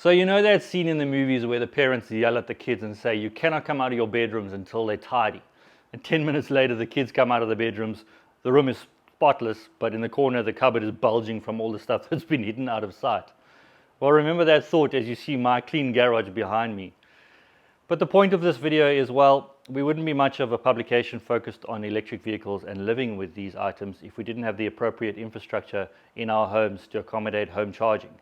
So you know that scene in the movies where the parents yell at the kids and say, you cannot come out of your bedrooms until they're tidy. And 10 minutes later, the kids come out of the bedrooms, the room is spotless, but in the corner, the cupboard is bulging from all the stuff that's been hidden out of sight. Well, remember that thought as you see my clean garage behind me. But the point of this video is, well, we wouldn't be much of a publication focused on electric vehicles and living with these items if we didn't have the appropriate infrastructure in our homes to accommodate home charging.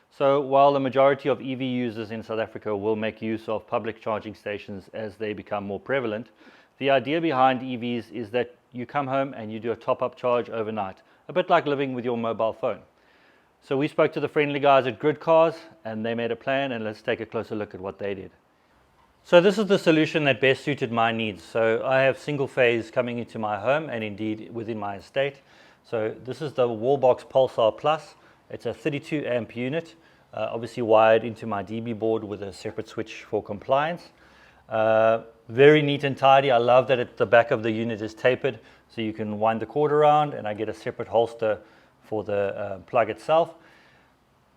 So while the majority of EV users in South Africa will make use of public charging stations as they become more prevalent, the idea behind EVs is that you come home and you do a top-up charge overnight, a bit like living with your mobile phone. So we spoke to the friendly guys at Gridcars and they made a plan, and let's take a closer look at what they did. So this is the solution that best suited my needs. So I have single phase coming into my home and indeed within my estate. So this is the Wallbox Pulsar Plus. It's a 32 amp unit, obviously wired into my DB board with a separate switch for compliance. Very neat and tidy. I love that the back of the unit is tapered, so you can wind the cord around and I get a separate holster for the plug itself.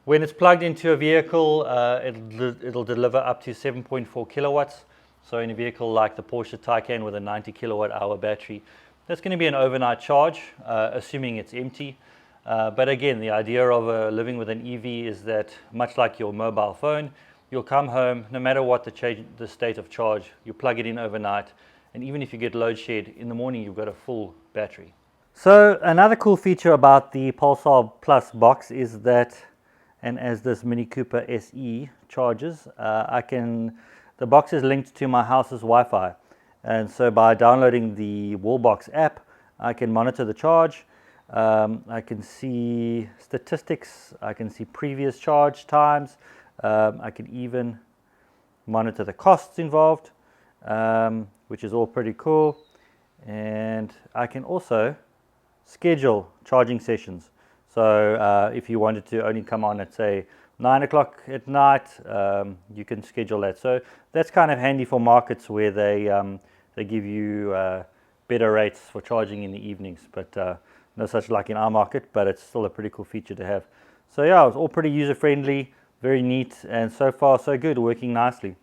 When it's plugged into a vehicle, it'll deliver up to 7.4 kilowatts. So in a vehicle like the Porsche Taycan with a 90 kilowatt hour battery, that's going to be an overnight charge, assuming it's empty. But again, the idea of living with an EV is that, much like your mobile phone, you'll come home, no matter what the state of charge, you plug it in overnight, and even if you get load shed, in the morning you've got a full battery. So another cool feature about the Pulsar Plus box is that, and as this Mini Cooper SE charges, the box is linked to my house's Wi-Fi. And so by downloading the Wallbox app, I can monitor the charge. I can see statistics, I can see previous charge times, I can even monitor the costs involved, which is all pretty cool. And I can also schedule charging sessions. So if you wanted to only come on at, say, 9 o'clock at night, you can schedule that. So that's kind of handy for markets where they give you better rates for charging in the evenings, but no such luck in our market, but it's still a pretty cool feature to have. So yeah, it's all pretty user friendly, very neat, and so far so good, working nicely.